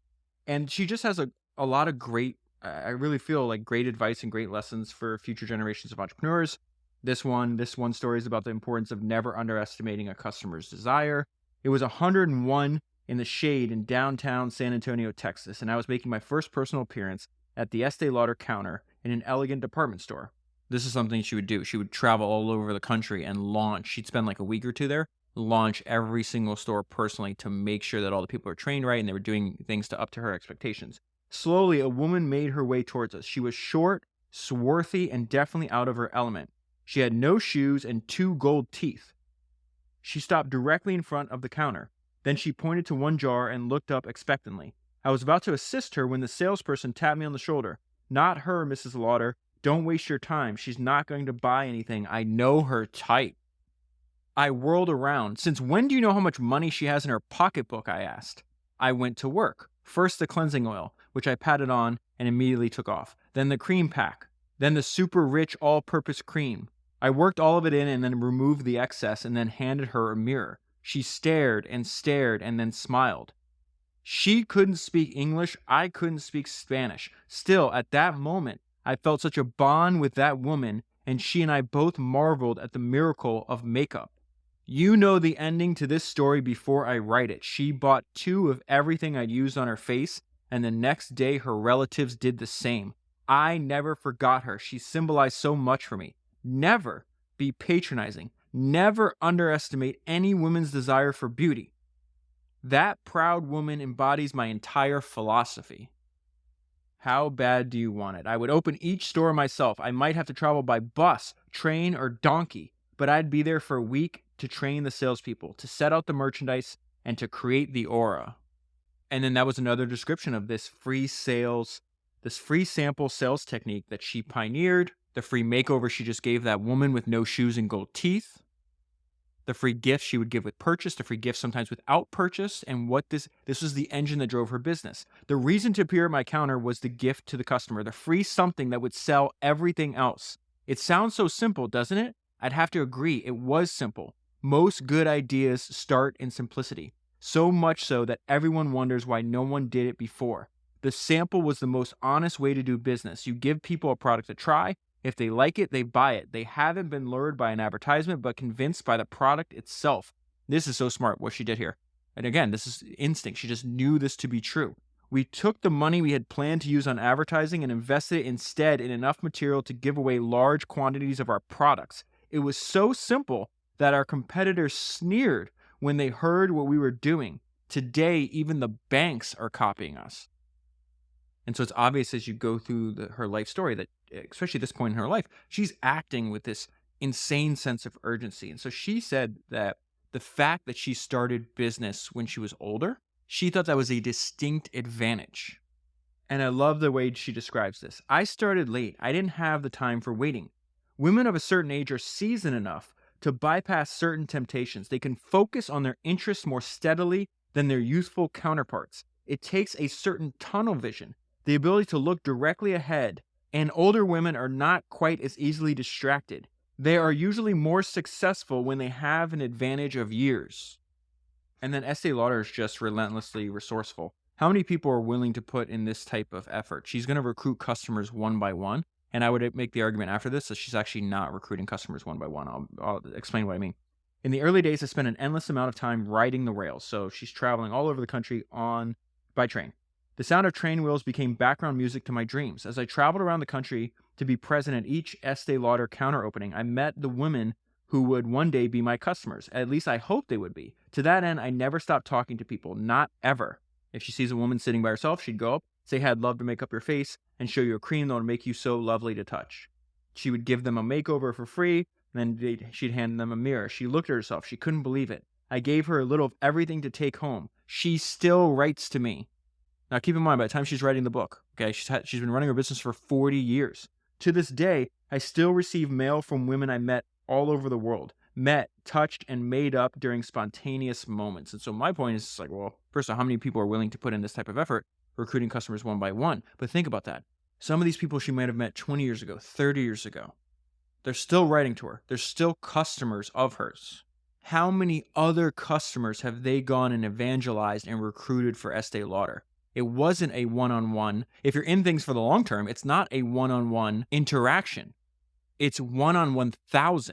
And she just has a lot of great, I really feel like great advice and great lessons for future generations of entrepreneurs. This one story is about the importance of never underestimating a customer's desire. It was 101 in the shade in downtown San Antonio, Texas, and I was making my first personal appearance at the Estée Lauder counter in an elegant department store. This is something she would do. She would travel all over the country and launch. She'd spend like a week or two there, launch every single store personally to make sure that all the people were trained right and they were doing things to up to her expectations. Slowly, a woman made her way towards us. She was short, swarthy, and definitely out of her element. She had no shoes and 2 gold teeth. She stopped directly in front of the counter. Then she pointed to one jar and looked up expectantly. I was about to assist her when the salesperson tapped me on the shoulder. Not her, Mrs. Lauder. Don't waste your time. She's not going to buy anything. I know her type. I whirled around. Since when do you know how much money she has in her pocketbook? I asked. I went to work. First the cleansing oil, which I patted on and immediately took off. Then the cream pack. Then the super rich all-purpose cream. I worked all of it in and then removed the excess and then handed her a mirror. She stared and then smiled. She couldn't speak English. I couldn't speak Spanish. Still, at that moment, I felt such a bond with that woman, and she and I both marveled at the miracle of makeup. You know the ending to this story before I write it. She bought 2 of everything I'd used on her face, and the next day her relatives did the same. I never forgot her. She symbolized so much for me. Never be patronizing. Never underestimate any woman's desire for beauty. That proud woman embodies my entire philosophy. How bad do you want it? I would open each store myself. I might have to travel by bus, train, or donkey, but I'd be there for a week to train the salespeople, to set out the merchandise, and to create the aura. And then that was another description of this free sample sales technique that she pioneered, the free makeover she just gave that woman with no shoes and gold teeth, the free gifts she would give with purchase, the free gifts sometimes without purchase, and what this was the engine that drove her business. The reason to appear at my counter was the gift to the customer, the free something that would sell everything else. It sounds so simple, doesn't it? I'd have to agree, it was simple. Most good ideas start in simplicity, so much so that everyone wonders why no one did it before. The sample was the most honest way to do business. You give people a product to try. If they like it, they buy it. They haven't been lured by an advertisement, but convinced by the product itself. This is so smart, what she did here. And again, this is instinct. She just knew this to be true. We took the money we had planned to use on advertising and invested it instead in enough material to give away large quantities of our products. It was so simple that our competitors sneered when they heard what we were doing. Today, even the banks are copying us. And so it's obvious as you go through her life story that, especially at this point in her life, she's acting with this insane sense of urgency. And so she said that the fact that she started business when she was older, she thought that was a distinct advantage. And I love the way she describes this. I started late. I didn't have the time for waiting. Women of a certain age are seasoned enough to bypass certain temptations. They can focus on their interests more steadily than their youthful counterparts. It takes a certain tunnel vision, the ability to look directly ahead, and older women are not quite as easily distracted. They are usually more successful when they have an advantage of years. And then Estee Lauder is just relentlessly resourceful. How many people are willing to put in this type of effort? She's going to recruit customers one by one. And I would make the argument after this that she's actually not recruiting customers one by one. I'll explain what I mean. In the early days, I spent an endless amount of time riding the rails. So she's traveling all over the country by train. The sound of train wheels became background music to my dreams. As I traveled around the country to be present at each Estee Lauder counter opening, I met the women who would one day be my customers. At least I hoped they would be. To that end, I never stopped talking to people, not ever. If she sees a woman sitting by herself, she'd go up, say, hey, I'd love to make up your face and show you a cream that would make you so lovely to touch. She would give them a makeover for free, and then she'd hand them a mirror. She looked at herself. She couldn't believe it. I gave her a little of everything to take home. She still writes to me. Now, keep in mind, by the time she's writing the book, okay, she's been running her business for 40 years. To this day, I still receive mail from women I met all over the world. Met, touched, and made up during spontaneous moments. And so my point is like, well, first of all, how many people are willing to put in this type of effort, recruiting customers one by one? But think about that. Some of these people she might have met 20 years ago, 30 years ago, they're still writing to her. They're still customers of hers. How many other customers have they gone and evangelized and recruited for Estee Lauder? It wasn't a one-on-one. If you're in things for the long term, it's not a one-on-one interaction. It's 1-on-1,000.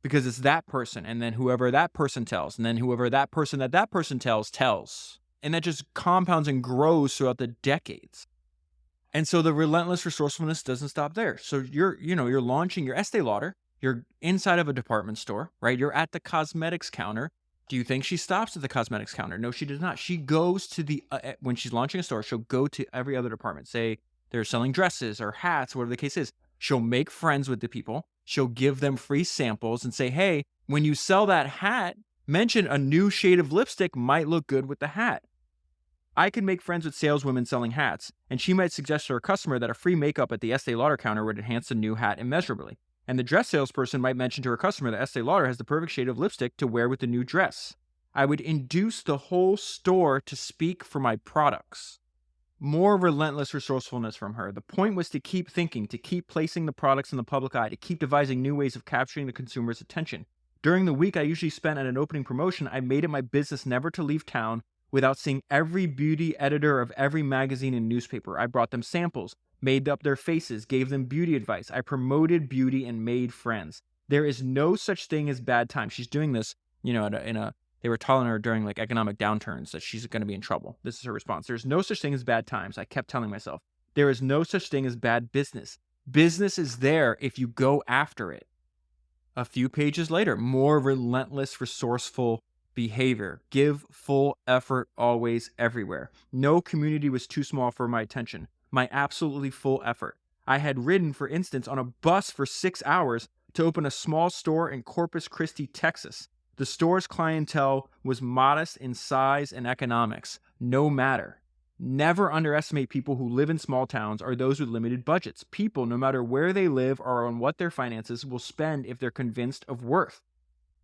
Because it's that person, and then whoever that person tells, and then whoever that person tells. And that just compounds and grows throughout the decades. And so the relentless resourcefulness doesn't stop there. So you're launching your Estee Lauder, you're inside of a department store, right? You're at the cosmetics counter. Do you think she stops at the cosmetics counter? No, she does not. She goes to when she's launching a store, she'll go to every other department. Say they're selling dresses or hats, whatever the case is. She'll make friends with the people. She'll give them free samples and say, hey, when you sell that hat, mention a new shade of lipstick might look good with the hat. I can make friends with saleswomen selling hats, and she might suggest to her customer that a free makeup at the Estee Lauder counter would enhance the new hat immeasurably. And the dress salesperson might mention to her customer that Estee Lauder has the perfect shade of lipstick to wear with the new dress. I would induce the whole store to speak for my products. More relentless resourcefulness from her. The point was to keep thinking, to keep placing the products in the public eye, to keep devising new ways of capturing the consumer's attention. During the week I usually spent at an opening promotion, I made it my business never to leave town without seeing every beauty editor of every magazine and newspaper. I brought them samples, made up their faces, gave them beauty advice. I promoted beauty and made friends. There is no such thing as bad time. She's doing this, they were telling her during like economic downturns that she's going to be in trouble. This is her response. There's no such thing as bad times. I kept telling myself, there is no such thing as bad business. Business is there if you go after it. A few pages later, more relentless, resourceful behavior. Give full effort always, everywhere. No community was too small for my attention. My absolutely full effort. I had ridden, for instance, on a bus for 6 hours to open a small store in Corpus Christi, Texas. The store's clientele was modest in size and economics. No matter. Never underestimate people who live in small towns or those with limited budgets. People, no matter where they live or on what their finances, will spend if they're convinced of worth.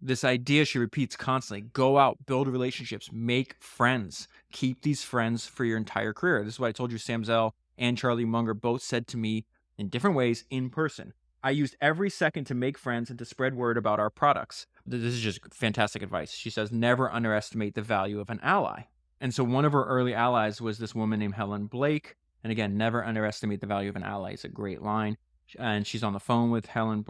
This idea she repeats constantly. Go out, build relationships, make friends. Keep these friends for your entire career. This is what I told you Sam Zell and Charlie Munger both said to me in different ways in person. I used every second to make friends and to spread word about our products. This is just fantastic advice. She says, never underestimate the value of an ally. And so one of her early allies was this woman named Helen Blake. And again, never underestimate the value of an ally. It's a great line. And she's on the phone with Helen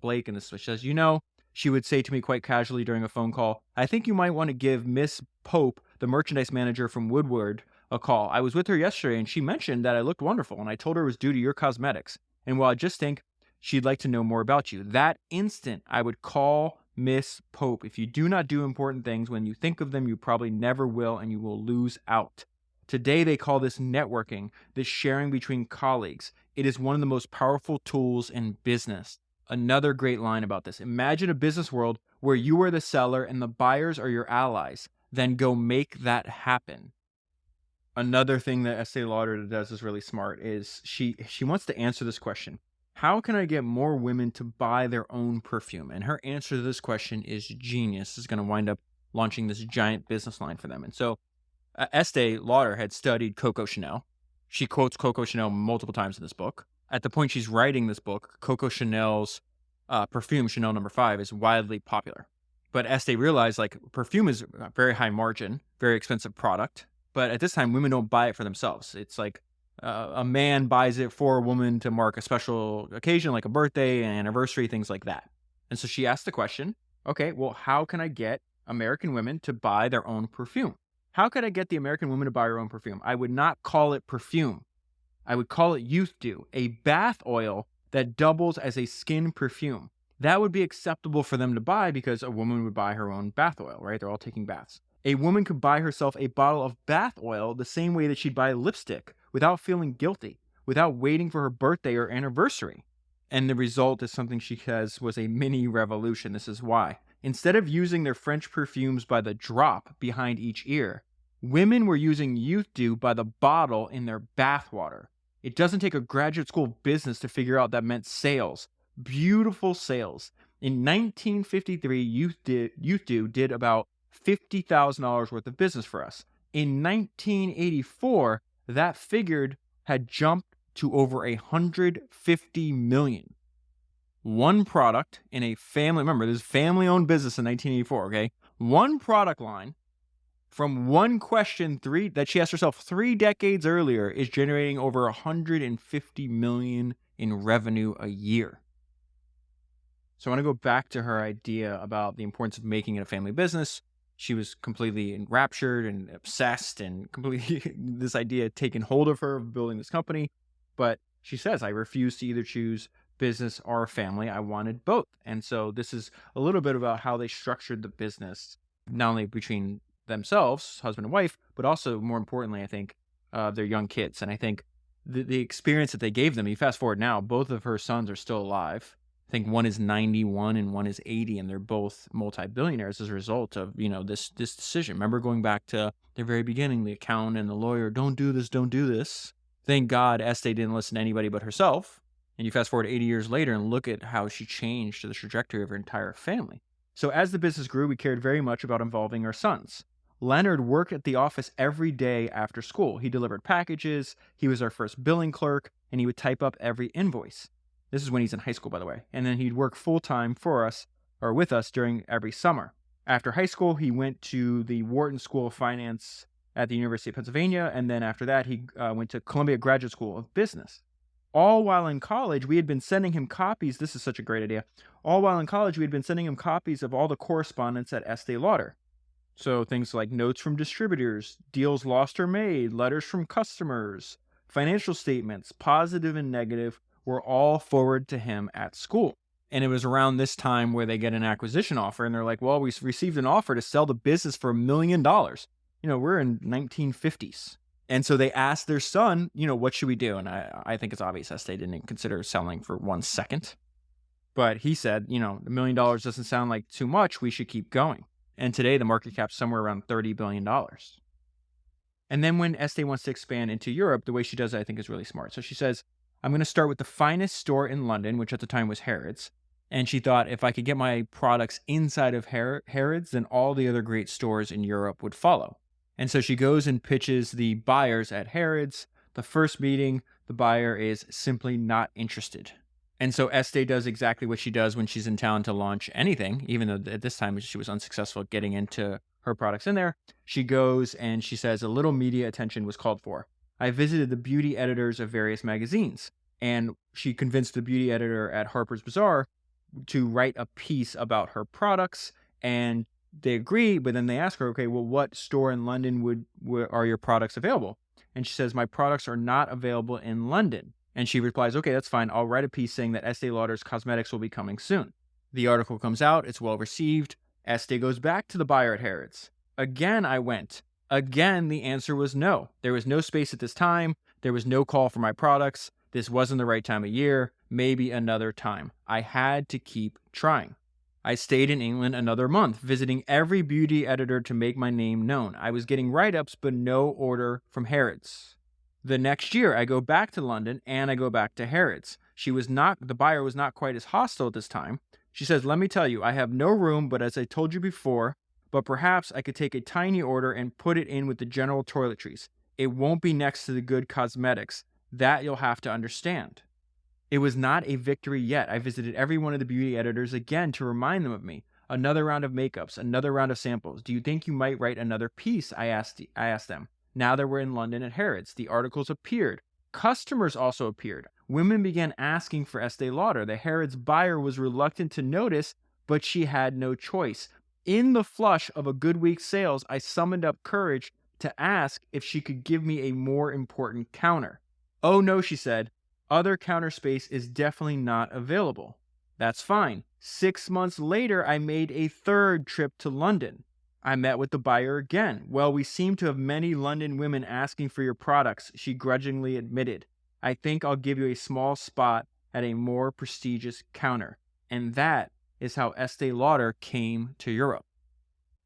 Blake. And this is what she says, she would say to me quite casually during a phone call, I think you might want to give Miss Pope, the merchandise manager from Woodward, a call. I was with her yesterday and she mentioned that I looked wonderful. And I told her it was due to your cosmetics. And while I just think she'd like to know more about you. That instant, I would call Miss Pope. If you do not do important things, when you think of them, you probably never will, and you will lose out. Today, they call this networking, this sharing between colleagues. It is one of the most powerful tools in business. Another great line about this. Imagine a business world where you are the seller and the buyers are your allies. Then go make that happen. Another thing that Estee Lauder does is really smart is she wants to answer this question. How can I get more women to buy their own perfume? And her answer to this question is genius. Is going to wind up launching this giant business line for them. And so Estee Lauder had studied Coco Chanel. She quotes Coco Chanel multiple times in this book. At the point she's writing this book, Coco Chanel's perfume, Chanel No. 5, is widely popular. But Estee realized like perfume is a very high margin, very expensive product. But at this time, women don't buy it for themselves. It's like a man buys it for a woman to mark a special occasion, like a birthday, an anniversary, things like that. And so she asked the question, okay, well, how can I get American women to buy their own perfume? How could I get the American woman to buy her own perfume? I would not call it perfume. I would call it Youth Dew, a bath oil that doubles as a skin perfume. That would be acceptable for them to buy because a woman would buy her own bath oil, right? They're all taking baths. A woman could buy herself a bottle of bath oil the same way that she'd buy lipstick without feeling guilty, without waiting for her birthday or anniversary. And the result is something she says was a mini revolution. This is why. Instead of using their French perfumes by the drop behind each ear, women were using Youth Dew by the bottle in their bath water. It doesn't take a graduate school of business to figure out that meant sales. Beautiful sales. In 1953, Youth Dew did about $50,000 worth of business for us. In 1984, that figure had jumped to over $150 million. One product in a family, remember, this is family-owned business in 1984, okay? One product line from one question that she asked herself 3 decades earlier is generating over $150 million in revenue a year. So I want to go back to her idea about the importance of making it a family business. She was completely enraptured and obsessed and completely this idea had taken hold of her of building this company. But she says, I refused to either choose business or family. I wanted both. And so this is a little bit about how they structured the business, not only between themselves, husband and wife, but also more importantly, I think, their young kids. And I think the experience that they gave them, you fast forward now, both of her sons are still alive. I think one is 91 and one is 80, and they're both multi-billionaires as a result of, this decision. Remember going back to the very beginning, the accountant and the lawyer, don't do this, don't do this. Thank God Estee didn't listen to anybody but herself. And you fast forward 80 years later and look at how she changed the trajectory of her entire family. So as the business grew, we cared very much about involving our sons. Leonard worked at the office every day after school. He delivered packages, he was our first billing clerk, and he would type up every invoice. This is when he's in high school, by the way. And then he'd work full-time for us, or with us, during every summer. After high school, he went to the Wharton School of Finance at the University of Pennsylvania, and then after that, he went to Columbia Graduate School of Business. All while in college, we had been sending him copies. This is such a great idea. All while in college, we had been sending him copies of all the correspondence at Estee Lauder. So things like notes from distributors, deals lost or made, letters from customers, financial statements, positive and negative, were all forwarded to him at school. And it was around this time where they get an acquisition offer and they're like, well, we received an offer to sell the business for $1 million. We're in 1950s. And so they asked their son, what should we do? And I think it's obvious Estee didn't consider selling for 1 second. But he said, $1 million doesn't sound like too much. We should keep going. And today the market cap's somewhere around $30 billion. And then when Estee wants to expand into Europe, the way she does it, I think, is really smart. So she says, I'm going to start with the finest store in London, which at the time was Harrods. And she thought if I could get my products inside of Harrods, then all the other great stores in Europe would follow. And so she goes and pitches the buyers at Harrods. The first meeting, the buyer is simply not interested. And so Estee does exactly what she does when she's in town to launch anything, even though at this time she was unsuccessful getting into her products in there. She goes and she says a little media attention was called for. I visited the beauty editors of various magazines, and she convinced the beauty editor at Harper's Bazaar to write a piece about her products, and they agree, but then they ask her, okay, well, what store in London are your products available? And she says, my products are not available in London. And she replies, okay, that's fine. I'll write a piece saying that Estee Lauder's cosmetics will be coming soon. The article comes out. It's well received. Estee goes back to the buyer at Harrods. Again, I went. Again, the answer was no. There was no space at this time. There was no call for my products. This wasn't the right time of year. Maybe another time. I had to keep trying. I stayed in England another month, visiting every beauty editor to make my name known. I was getting write-ups, but no order from Harrods. The next year, I go back to London and I go back to Harrods. The buyer was not quite as hostile at this time. She says, let me tell you, I have no room, but as I told you before, but perhaps I could take a tiny order and put it in with the general toiletries. It won't be next to the good cosmetics. That you'll have to understand. It was not a victory yet. I visited every one of the beauty editors again to remind them of me. Another round of makeups, another round of samples. Do you think you might write another piece? I asked them. Now that we're in London at Harrods, the articles appeared. Customers also appeared. Women began asking for Estée Lauder. The Harrods buyer was reluctant to notice, but she had no choice. In the flush of a good week's sales, I summoned up courage to ask if she could give me a more important counter. Oh no, she said. Other counter space is definitely not available. That's fine. 6 months later, I made a third trip to London. I met with the buyer again. Well, we seem to have many London women asking for your products, she grudgingly admitted. I think I'll give you a small spot at a more prestigious counter. And that is how Estée Lauder came to Europe.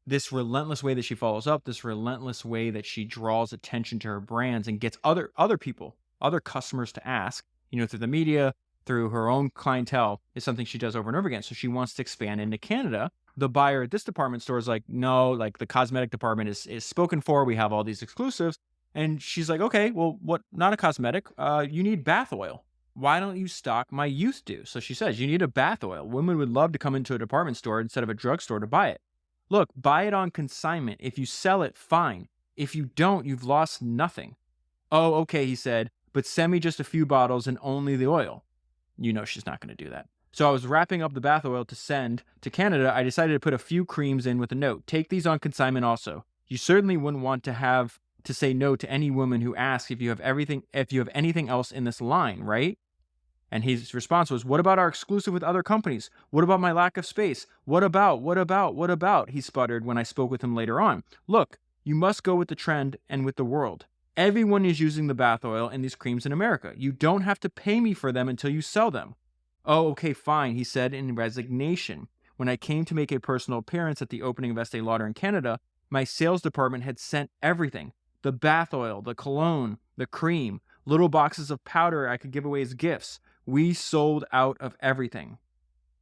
This relentless way that she follows up, this relentless way that she draws attention to her brands and gets other people, other customers to ask, through the media, through her own clientele, is something she does over and over again. So she wants to expand into Canada. The buyer at this department store is like, no, like the cosmetic department is spoken for. We have all these exclusives. And she's like, okay, well, what? Not a cosmetic. You need bath oil. Why don't you stock my youth do? So she says, you need a bath oil. Women would love to come into a department store instead of a drugstore to buy it. Look, buy it on consignment. If you sell it, fine. If you don't, you've lost nothing. Oh, okay, he said, but send me just a few bottles and only the oil. She's not going to do that. So I was wrapping up the bath oil to send to Canada. I decided to put a few creams in with a note. Take these on consignment also. You certainly wouldn't want to have to say no to any woman who asks if you have anything else in this line, right? And his response was, what about our exclusive with other companies? What about my lack of space? What about? He sputtered when I spoke with him later on. Look, you must go with the trend and with the world. Everyone is using the bath oil and these creams in America. You don't have to pay me for them until you sell them. Oh, okay, fine, he said in resignation. When I came to make a personal appearance at the opening of Estée Lauder in Canada, my sales department had sent everything. The bath oil, the cologne, the cream, little boxes of powder I could give away as gifts. We sold out of everything.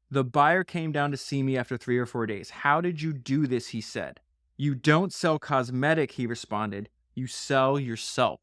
The buyer came down to see me after 3 or 4 days. How did you do this, he said. You don't sell cosmetic, he responded. You sell yourself.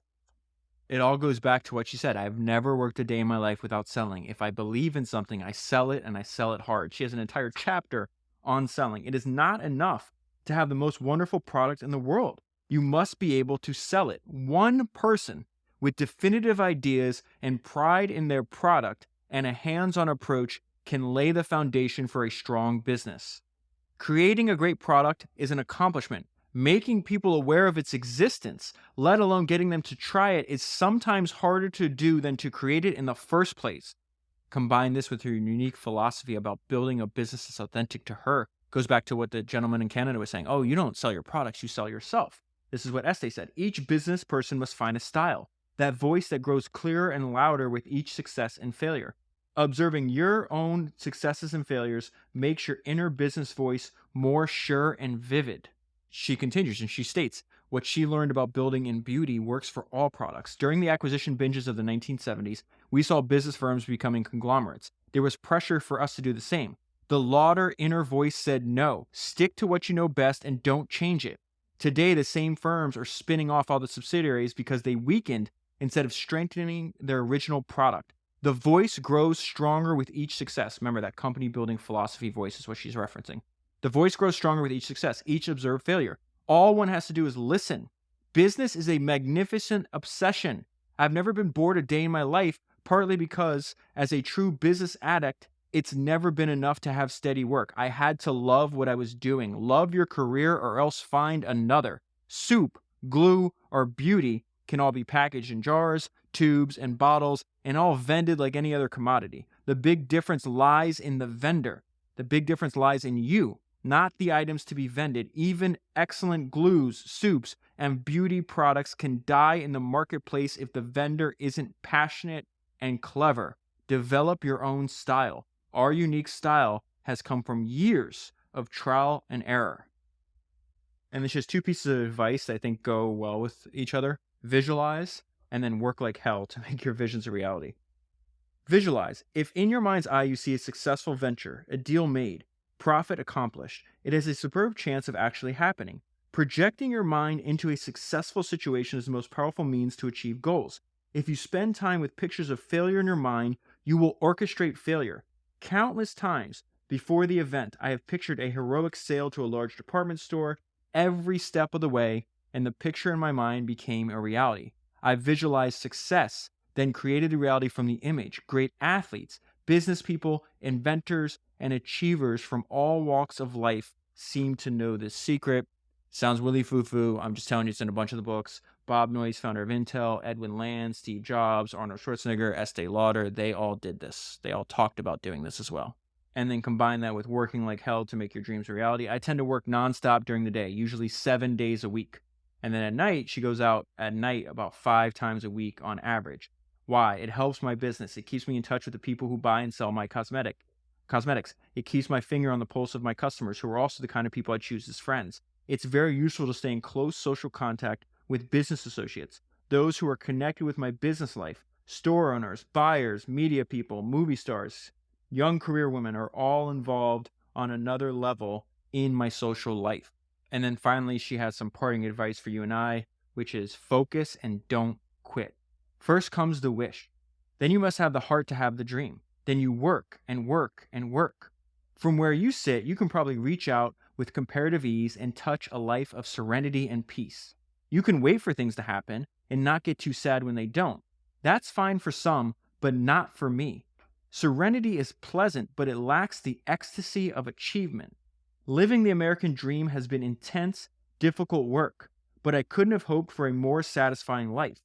It all goes back to what she said. I've never worked a day in my life without selling. If I believe in something, I sell it and I sell it hard. She has an entire chapter on selling. It is not enough to have the most wonderful product in the world. You must be able to sell it. One person with definitive ideas and pride in their product and a hands-on approach can lay the foundation for a strong business. Creating a great product is an accomplishment. Making people aware of its existence, let alone getting them to try it, is sometimes harder to do than to create it in the first place. Combine this with her unique philosophy about building a business that's authentic to her. Goes back to what the gentleman in Canada was saying. Oh, you don't sell your products, you sell yourself. This is what Estée said. Each business person must find a style, that voice that grows clearer and louder with each success and failure. Observing your own successes and failures makes your inner business voice more sure and vivid. She continues and she states, what she learned about building in beauty works for all products. During the acquisition binges of the 1970s, we saw business firms becoming conglomerates. There was pressure for us to do the same. The Lauder inner voice said no, stick to what you know best and don't change it. Today, the same firms are spinning off all the subsidiaries because they weakened instead of strengthening their original product. The voice grows stronger with each success. Remember, that company building philosophy voice is what she's referencing. The voice grows stronger with each success, each observed failure. All one has to do is listen. Business is a magnificent obsession. I've never been bored a day in my life, partly because, as a true business addict, it's never been enough to have steady work. I had to love what I was doing. Love your career or else find another. Soup, glue, or beauty can all be packaged in jars, tubes, and bottles, and all vended like any other commodity. The big difference lies in the vendor. The big difference lies in you, not the items to be vended. Even excellent glues, soups, and beauty products can die in the marketplace if the vendor isn't passionate and clever. Develop your own style. Our unique style has come from years of trial and error. And there's just two pieces of advice that I think go well with each other. Visualize, and then work like hell to make your visions a reality. Visualize. If in your mind's eye you see a successful venture, a deal made, profit accomplished, it has a superb chance of actually happening. Projecting your mind into a successful situation is the most powerful means to achieve goals. If you spend time with pictures of failure in your mind, you will orchestrate failure. Countless times before the event, I have pictured a heroic sale to a large department store every step of the way, and the picture in my mind became a reality. I visualized success, then created the reality from the image. Great athletes, business people, inventors, and achievers from all walks of life seem to know this secret. Sounds really foo-foo. I'm just telling you, it's in a bunch of the books. Bob Noyce, founder of Intel, Edwin Land, Steve Jobs, Arnold Schwarzenegger, Estée Lauder, they all did this. They all talked about doing this as well. And then combine that with working like hell to make your dreams a reality. I tend to work nonstop during the day, usually 7 days a week. And then at night, she goes out at night about 5 times a week on average. Why? It helps my business. It keeps me in touch with the people who buy and sell my cosmetics. It keeps my finger on the pulse of my customers, who are also the kind of people I choose as friends. It's very useful to stay in close social contact with business associates, those who are connected with my business life. Store owners, buyers, media people, movie stars, young career women are all involved on another level in my social life. And then finally, she has some parting advice for you and I, which is focus and don't quit. First comes the wish. Then you must have the heart to have the dream. Then you work and work and work. From where you sit, you can probably reach out with comparative ease and touch a life of serenity and peace. You can wait for things to happen and not get too sad when they don't. That's fine for some, but not for me. Serenity is pleasant, but it lacks the ecstasy of achievement. Living the American dream has been intense, difficult work, but I couldn't have hoped for a more satisfying life.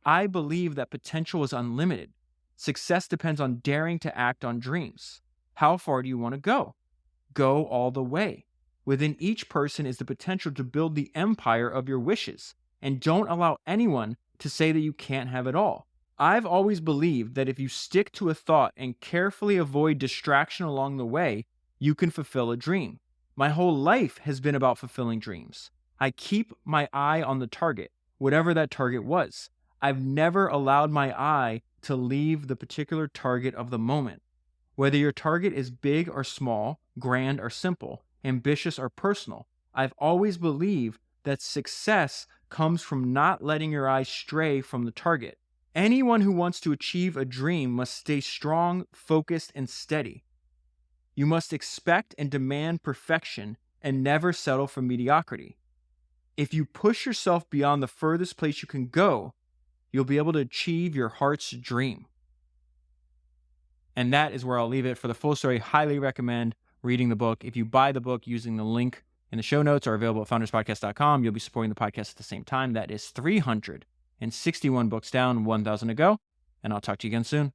I believe that potential is unlimited. Success depends on daring to act on dreams. How far do you want to go? Go all the way. Within each person is the potential to build the empire of your wishes, and don't allow anyone to say that you can't have it all. I've always believed that if you stick to a thought and carefully avoid distraction along the way, you can fulfill a dream. My whole life has been about fulfilling dreams. I keep my eye on the target, whatever that target was. I've never allowed my eye to leave the particular target of the moment. Whether your target is big or small, grand or simple, ambitious or personal, I've always believed that success comes from not letting your eyes stray from the target. Anyone who wants to achieve a dream must stay strong, focused, and steady. You must expect and demand perfection and never settle for mediocrity. If you push yourself beyond the furthest place you can go, you'll be able to achieve your heart's dream. And that is where I'll leave it. For the full story, highly recommend reading the book. If you buy the book using the link in the show notes or available at founderspodcast.com, you'll be supporting the podcast at the same time. That is 361 books down, 1,000 to go. And I'll talk to you again soon.